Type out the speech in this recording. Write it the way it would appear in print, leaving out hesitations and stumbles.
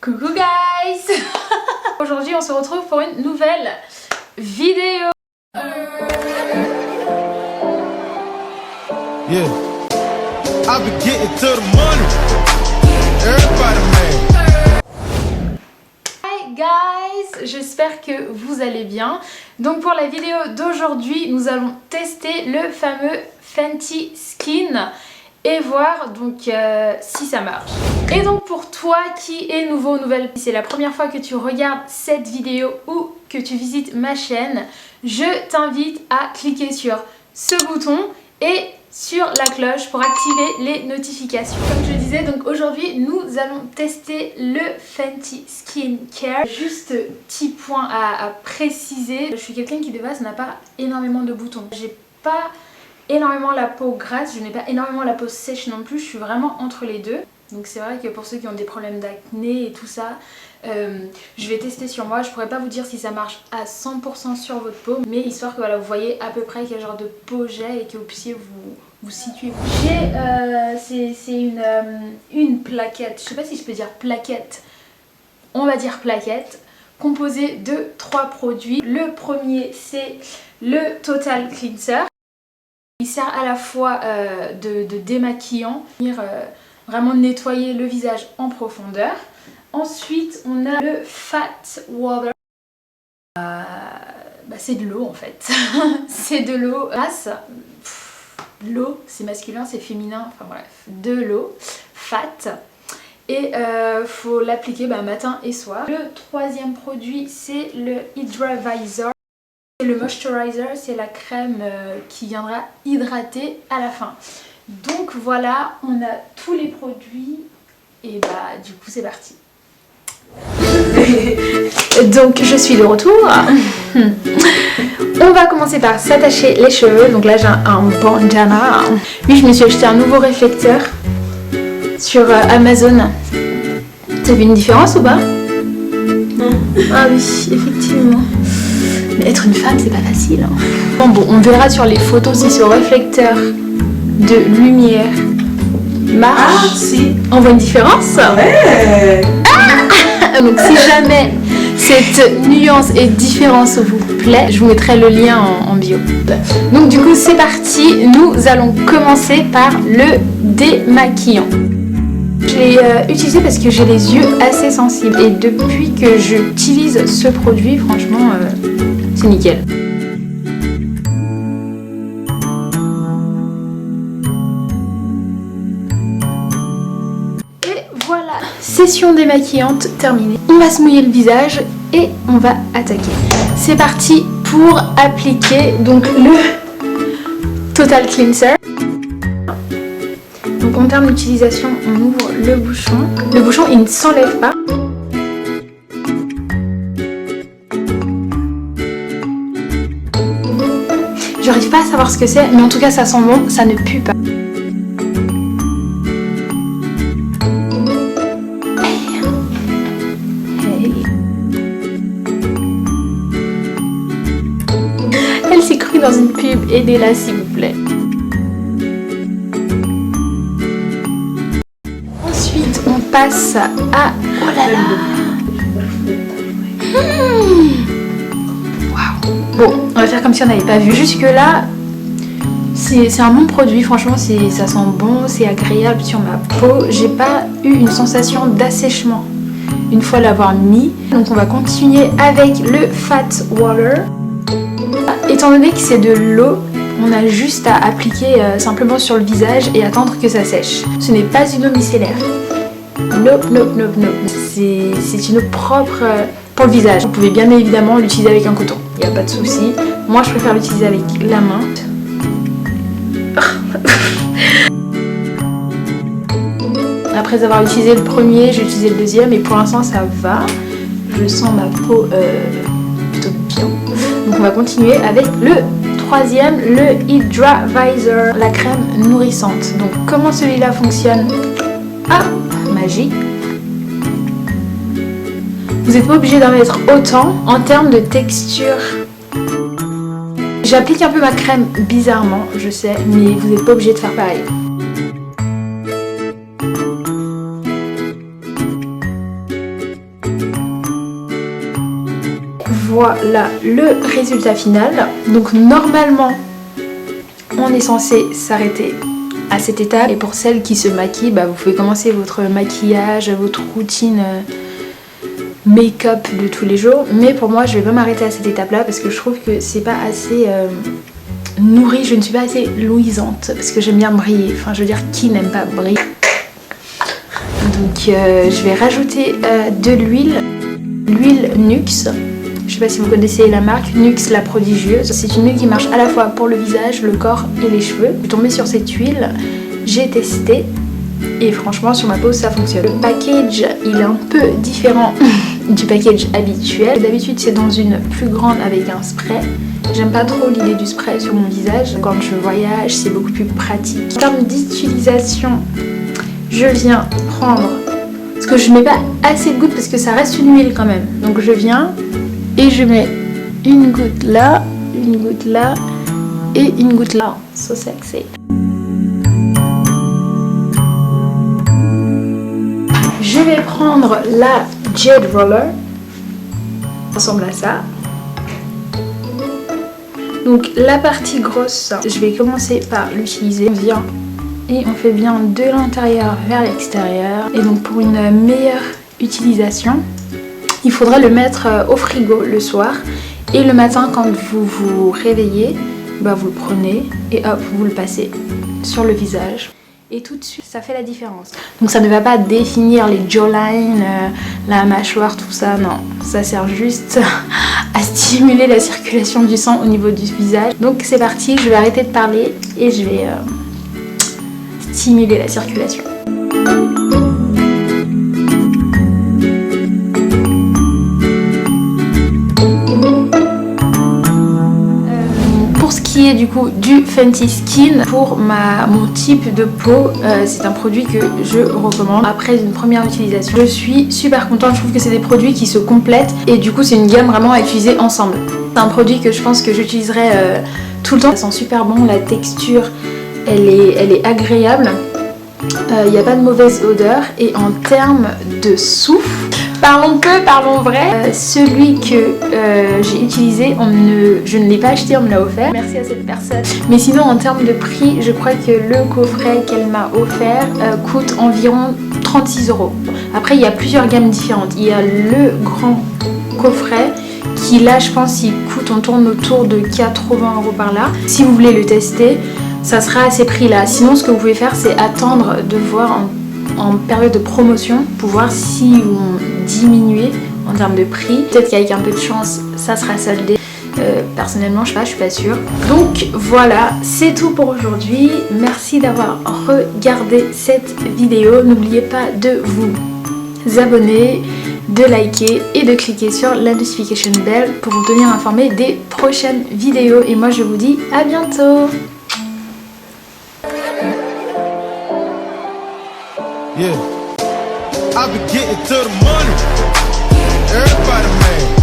Coucou guys. Aujourd'hui on se retrouve pour une nouvelle vidéo. Yeah. I've been getting to the money. Everybody mad. Hi guys, j'espère que vous allez bien. Donc pour la vidéo d'aujourd'hui, nous allons tester le fameux Fenty Skin et voir donc si ça marche. Et donc pour toi qui est nouveau ou nouvelle, si c'est la première fois que tu regardes cette vidéo ou que tu visites ma chaîne, je t'invite à cliquer sur ce bouton et sur la cloche pour activer les notifications. Comme je disais, donc aujourd'hui nous allons tester le Fenty Skin Care. Juste petit point à préciser, je suis quelqu'un qui de base n'a pas énormément de boutons. J'ai pas énormément la peau grasse, je n'ai pas énormément la peau sèche non plus, je suis vraiment entre les deux. Donc c'est vrai que pour ceux qui ont des problèmes d'acné et tout ça, je vais tester sur moi. Je pourrais pas vous dire si ça marche à 100% sur votre peau, mais histoire que voilà, vous voyez à peu près quel genre de peau j'ai et que vous puissiez vous situer. C'est une plaquette, je sais pas si je peux dire plaquette, on va dire plaquette, composée de 3 produits. Le premier c'est le Total Cleanser. Il sert à la fois de démaquillant, vraiment nettoyer le visage en profondeur. Ensuite, on a le Fat Water. C'est de l'eau en fait. C'est de l'eau grasse. L'eau, c'est masculin, c'est féminin, enfin bref, de l'eau. Fat. Et faut l'appliquer matin et soir. Le troisième produit, c'est le Hydra-Visor. Le moisturizer, c'est la crème qui viendra hydrater à la fin. Donc voilà, on a tous les produits et du coup c'est parti. Donc je suis de retour. On va commencer par s'attacher les cheveux. Donc là j'ai un bandana. Oui, je me suis acheté un nouveau réflecteur sur Amazon. T'as vu une différence ou pas? Ah oui, effectivement. Mais être une femme, c'est pas facile. Hein. Bon, on verra sur les photos si ce réflecteur de lumière marche. Ah, si. On voit une différence? Ouais. Ah. Donc si jamais cette nuance et différence vous plaît, je vous mettrai le lien en bio. Donc du coup, c'est parti. Nous allons commencer par le démaquillant. Je l'ai utilisé parce que j'ai les yeux assez sensibles. Et depuis que j'utilise ce produit, franchement... c'est nickel. Et voilà, session démaquillante terminée. On va se mouiller le visage et on va attaquer. C'est parti pour appliquer donc le Total Cleanser. Donc en termes d'utilisation, on ouvre le bouchon. Le bouchon il ne s'enlève pas. J'arrive pas à savoir ce que c'est, mais en tout cas ça sent bon, ça ne pue pas. Hey. Elle s'est crue dans une pub, aidez-la s'il vous plaît. Ensuite on passe à... Oh là là. Bon, on va faire comme si on n'avait pas vu. Jusque là, c'est un bon produit. Franchement, ça sent bon, c'est agréable sur ma peau. J'ai pas eu une sensation d'assèchement une fois l'avoir mis. Donc on va continuer avec le Fat Water. Étant donné que c'est de l'eau, on a juste à appliquer simplement sur le visage et attendre que ça sèche. Ce n'est pas une eau micellaire. Nope, nope, nope, nope. C'est une eau propre pour le visage. Vous pouvez bien évidemment l'utiliser avec un coton. Il n'y a pas de souci. Moi je préfère l'utiliser avec la main. Après avoir utilisé le premier, j'ai utilisé le deuxième et pour l'instant ça va. Je sens ma peau plutôt bien. Donc on va continuer avec le troisième, le Hydra-Visor, la crème nourrissante. Donc comment celui-là fonctionne? Ah, magique. Vous n'êtes pas obligé d'en mettre autant en termes de texture. J'applique un peu ma crème bizarrement, je sais, mais vous n'êtes pas obligé de faire pareil. voilà le résultat final. Donc normalement on est censé s'arrêter à cette étape. Et pour celles qui se maquillent, vous pouvez commencer votre maquillage, votre routine make-up de tous les jours. Mais pour moi je vais pas m'arrêter à cette étape là parce que je trouve que c'est pas assez nourri, je ne suis pas assez luisante parce que j'aime bien briller. Enfin je veux dire, qui n'aime pas briller? Donc je vais rajouter de l'huile Nuxe. Je sais pas si vous connaissez la marque Nuxe la prodigieuse. C'est une huile qui marche à la fois pour le visage, le corps et les cheveux. Je suis tombée sur cette huile, j'ai testé et franchement sur ma peau ça fonctionne. Le package il est un peu différent du package habituel. D'habitude c'est dans une plus grande avec un spray. J'aime pas trop l'idée du spray sur mon visage. Quand je voyage c'est beaucoup plus pratique. En termes d'utilisation, je viens prendre, parce que je mets pas assez de gouttes parce que ça reste une huile quand même. Donc je viens et je mets une goutte là et une goutte là. So sexy. Je vais prendre la Jade Roller. Ça ressemble à ça. Donc la partie grosse, je vais commencer par l'utiliser. On vient et on fait bien de l'intérieur vers l'extérieur. Et donc pour une meilleure utilisation, il faudra le mettre au frigo le soir. Et le matin quand vous vous réveillez, vous le prenez et hop, vous le passez sur le visage. Et tout de suite, ça fait la différence. Donc ça ne va pas définir les jawlines, la mâchoire, tout ça, non. Ça sert juste à stimuler la circulation du sang au niveau du visage. Donc c'est parti, je vais arrêter de parler et je vais stimuler la circulation. Qui est du coup du Fenty Skin pour mon type de peau. C'est un produit que je recommande après une première utilisation. Je suis super contente, je trouve que c'est des produits qui se complètent et du coup c'est une gamme vraiment à utiliser ensemble. C'est un produit que je pense que j'utiliserai tout le temps. Ça sent super bon, la texture elle est agréable, il n'y a pas de mauvaise odeur et en termes de souffle, parlons peu, parlons vrai. Celui que j'ai utilisé, je ne l'ai pas acheté, on me l'a offert. Merci à cette personne. Mais sinon en termes de prix, je crois que le coffret qu'elle m'a offert coûte environ 36 €. Après il y a plusieurs gammes différentes. Il y a le grand coffret qui là je pense il coûte, on tourne autour de 80 € par là. Si vous voulez le tester, ça sera à ces prix là. Sinon ce que vous pouvez faire c'est attendre de voir en période de promotion pour voir si vont diminuer en termes de prix. Peut-être qu'avec un peu de chance ça sera soldé. Personnellement je suis pas sûre. Donc voilà, c'est tout pour aujourd'hui. Merci d'avoir regardé cette vidéo. N'oubliez pas de vous abonner, de liker et de cliquer sur la notification bell pour vous tenir informé des prochaines vidéos. Et moi je vous dis à bientôt. Yeah, I be getting to the money. Everybody, man.